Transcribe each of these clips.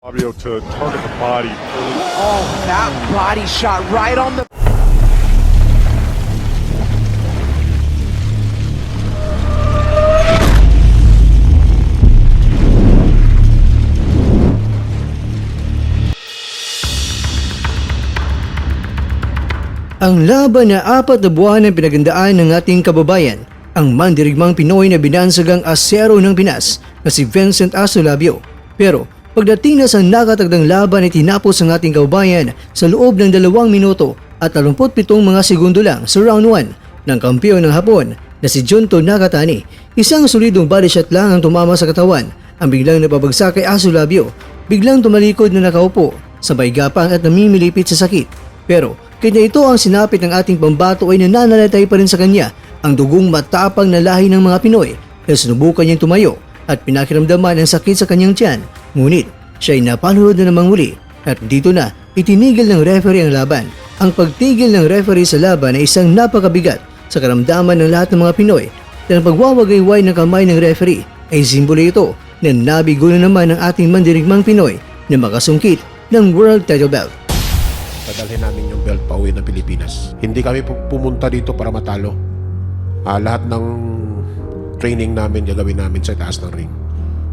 Fabio to target the body. Oh, that body shot right on the... Ang laban na 4 na buwan ang pinagandaan ng ating kababayan, ang mandirigmang Pinoy na binansagang asero ng Pinas na si Vincent Asolabio. Pero pagdating na sa nakatagdang laban ay tinapos ang ating kababayan sa loob ng 2 minuto at 37 mga segundo lang sa round 1 ng kampiyon ng Hapon na si Junto Nakatani. Isang solidong body shot lang ang tumama sa katawan. Ang biglang napabagsak kay Asolabio, biglang tumalikod na nakaupo, sabay gapang at namimilipit sa sakit. Pero kaya ito ang sinapit ng ating pambato ay nananalatay pa rin sa kanya ang dugong matapang na lahi ng mga Pinoy na sinubukan niyang tumayo at pinakiramdaman ang sakit sa kanyang tiyan. Ngunit siya ay napanood na namang muli at dito na itinigil ng referee ang laban. Ang pagtigil ng referee sa laban ay isang napakabigat sa karamdaman ng lahat ng mga Pinoy dahil ang pagwawagayway ng kamay ng referee ay simbolo ito na nabigo na naman ng ating mandirigmang Pinoy na makasungkit ng world title belt. Dadalhin namin yung belt pa uwi ng Pilipinas. Hindi kami pumunta dito para matalo. Lahat ng training namin gagawin namin sa taas ng ring.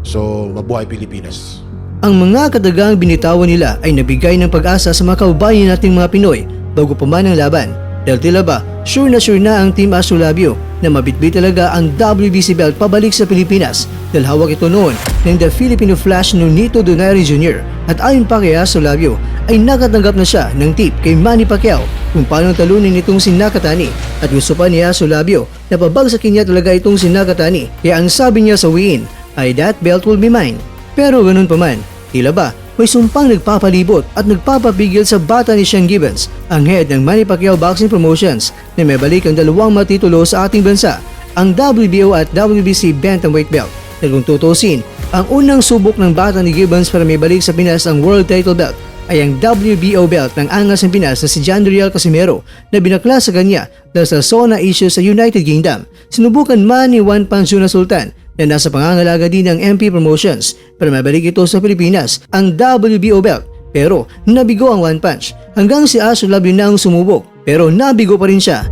So, mabuhay Pilipinas. Ang mga kadagang binitawan nila ay nabigay ng pag-asa sa mga kababayan nating mga Pinoy bago pa man ang laban. Dahil tila ba, sure na ang Team Asolabio na mabitbit talaga ang WBC belt pabalik sa Pilipinas dahil hawak ito noon ng The Filipino Flash no Nito Donaire Jr. At ayon pa kay Asolabio ay nakatanggap na siya ng tip kay Manny Pacquiao kung paano talunin itong si Nakatani at gusto pa ni Asolabio na pabagsakin niya talaga itong si Nakatani kaya ang sabi niya sa weigh-in ay that belt will be mine. Pero ganun pa man, tila ba may sumpang nagpapalibot at nagpapapigil sa bata ni Sean Gibbons, ang head ng Manny Pacquiao Boxing Promotions na may balik ang 2 matitulo sa ating bansa, ang WBO at WBC Bantamweight belt. Na kung tutusin, ang unang subok ng bata ni Gibbons para may balik sa Pinas ang world title belt ay ang WBO belt ng angas ng Pinas na si John Riel Casimero na binakla sa kanya dahil sa SONA issue sa United Kingdom. Sinubukan man ni Juan Panzuna Sultan na nasa pangangalaga din ng MP Promotions para mabalik ito sa Pilipinas ang WBO belt pero nabigo ang One Punch hanggang si Asolabio na ang sumubok pero nabigo pa rin siya.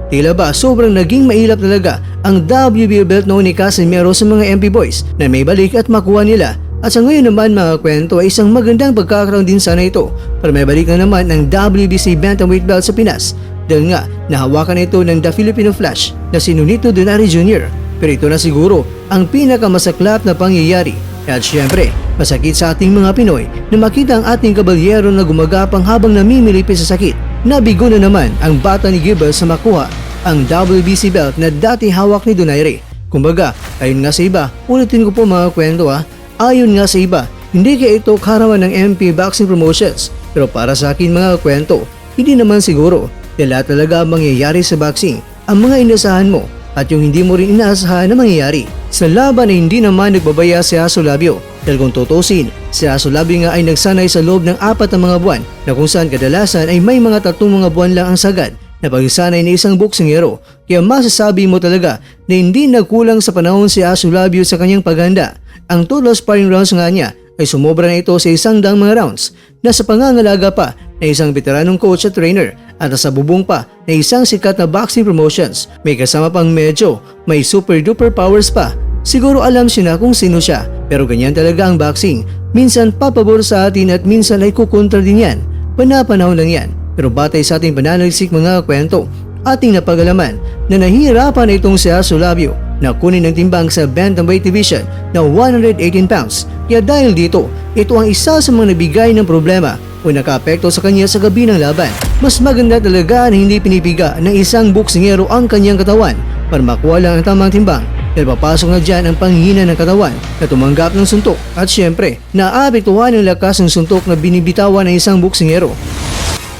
Tila ba sobrang naging mailap talaga ang WBO belt noon ni Casimero sa mga MP boys na may balik at makuha nila. At sa ngayon naman mga kwento ay isang magandang pagkakaroon din sana ito para may balik na naman ng WBC Bantamweight belt sa Pinas dahil nga nahawakan ito ng The Filipino Flash na si Nonito Donaire Jr. Pero ito na siguro ang pinakamasaklap na pangyayari at syempre masakit sa ating mga Pinoy na makita ang ating kabalyero na gumagapang habang namimilipit sa sakit. Nabigo na naman ang bata ni Gibbons sa makuha ang WBC belt na dati hawak ni Donaire. Kumbaga, ayun nga sa iba, ulitin ko po mga kwento ayon nga sa iba, hindi kaya ito karawan ng MP Boxing Promotions. Pero para sa akin mga kwento, hindi naman siguro. Dahil lahat talaga mangyayari sa boxing ang mga inasahan mo at yung hindi mo rin inaasahan na mangyayari. Sa laban ay hindi naman nagbabaya si Asolabio dahil kung tutusin, si Asolabio nga ay nagsanay sa loob ng 4 na mga buwan na kung saan kadalasan ay may mga 3 mga buwan lang ang sagad na pagsanay ng isang boksingero. Kaya masasabi mo talaga na hindi nagkulang sa panahon si Asolabio sa kanyang paghanda. Ang total sparring rounds nga niya ay sumobra na ito sa 100 mga rounds na sa pangangalaga pa na isang veteranong coach at trainer at sa bubong pa na isang sikat na boxing promotions. May kasama pang medyo may super duper powers pa. Siguro alam siya na kung sino siya pero ganyan talaga ang boxing. Minsan papabor sa atin at minsan ay kukontra din yan. Panapanahon lang yan. Pero batay sa ating pananaliksik mga kwento, ating napagalaman na nahihirapan na itong si Asolabio na kunin ng timbang sa Bantamweight Division na 118 pounds. Kaya dahil dito, ito ang isa sa mga nabigay ng problema o nakaapekto sa kanya sa gabi ng laban. Mas maganda talaga na hindi pinipiga ng isang boksingero ang kanyang katawan para makuha lang ang tamang timbang dahil papasok na dyan ang panghina ng katawan na tumanggap ng suntok at syempre naapektuhan ang lakas ng suntok na binibitawan ng isang boksingero.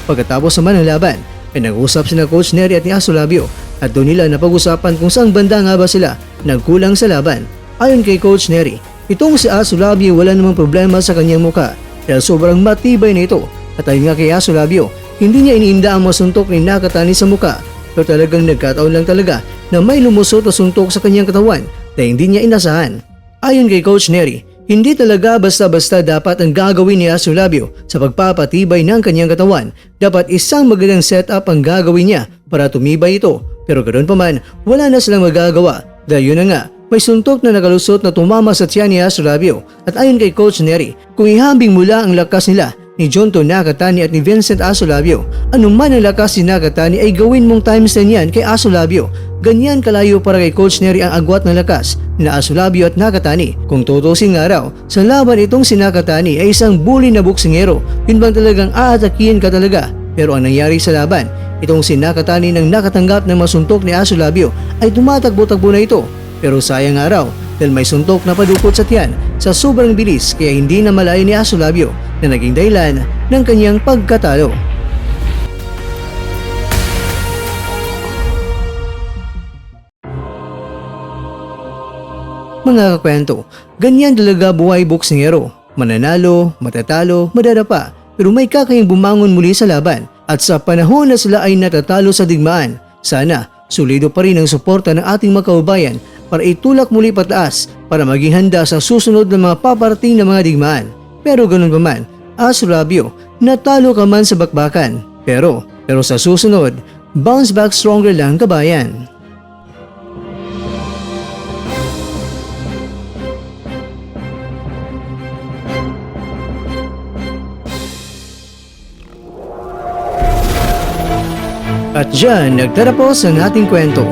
Pagkatapos naman ng laban, ay nag-usap sina Coach Neri at ni Asolabio at doon nila napag-usapan kung saan banda nga ba sila nagkulang sa laban. Ayon kay Coach Neri, itong si Asolabio wala namang problema sa kanyang muka dahil sobrang matibay na ito. At ayon nga kay Asolabio, hindi niya iniinda ang masuntok ni Nakatani sa muka pero talagang nagkataon lang talaga na may lumusot na suntok sa kanyang katawan na hindi niya inasahan. Ayon kay Coach Neri, Hindi talaga basta-basta dapat ang gagawin ni Asolabio sa pagpapatibay ng kanyang katawan. Dapat isang magandang setup ang gagawin niya para tumibay ito. Pero ganoon pa man, wala na silang magagawa dahil yun na nga, may suntok na nakalusot na tumama sa tiyan ni Asolabio. At ayon kay Coach Neri, kung ihambing mula ang lakas nila ni Jonto Nakatani at ni Vincent Asolabio, anuman ang lakas ni Nakatani ay gawin mong times 10 yan kay Asolabio. Ganyan kalayo para kay Coach Neri ang agwat ng lakas ni Asolabio at Nakatani. Kung tutusin nga raw, sa laban itong si Nakatani ay isang bully na boksingero. Yun bang talagang aatakihin ka talaga? Pero ang nangyari sa laban, itong si Nakatani nang nakatanggap ng masuntok ni Asolabio ay tumatakbo-takbo na ito. Pero sayang nga raw dahil may suntok na padukot sa tiyan sa sobrang bilis kaya hindi na malaya ni Asolabio na naging dahilan ng kanyang pagkatalo. Mga kakwento, ganyan talaga buhay boksingero. Mananalo, matatalo, madadapa, pero may kakayang bumangon muli sa laban. At sa panahon na sila ay natatalo sa digmaan, sana solido pa rin ang suporta ng ating mga kaubayan para itulak muli pataas para maging handa sa susunod na mga paparating na mga digmaan. Pero ganun pa man, Asolabio, natalo ka man sa bakbakan. Pero sa susunod, bounce back stronger lang kabayan. At dyan, nagtatapos ang ating kwento.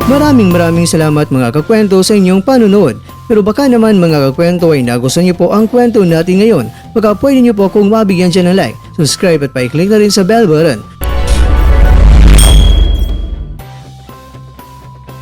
Maraming salamat mga kakwento sa inyong panunood. Pero baka naman mga kakwento ay nagustuhan niyo po ang kwento natin ngayon. Baka pwede niyo po kung mabigyan dyan ng like, subscribe at pa-click na rin sa bell button.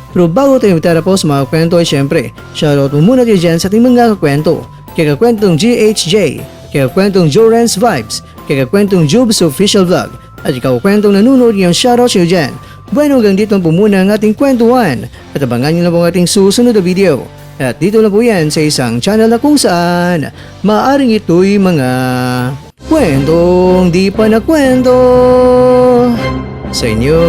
Pero bago tayo magtatapos mga kwento ay syempre, shoutout mo muna tayo dyan sa ating mga kakwento. Kaya kakwentong GHJ, kaya kakwentong Jorens Vibes, kaya kakwentong Jubes Official Vlog, at ikaw kwentong nanonood ngayon, shoutout sa'yo dyan. Bueno, hanggang dito po muna ang ating kwentuhan at abangan nyo na po ang ating susunod na video. At dito na po yan sa isang channel na kung saan maaaring ito'y mga kwentong di pa na kwento sa inyo.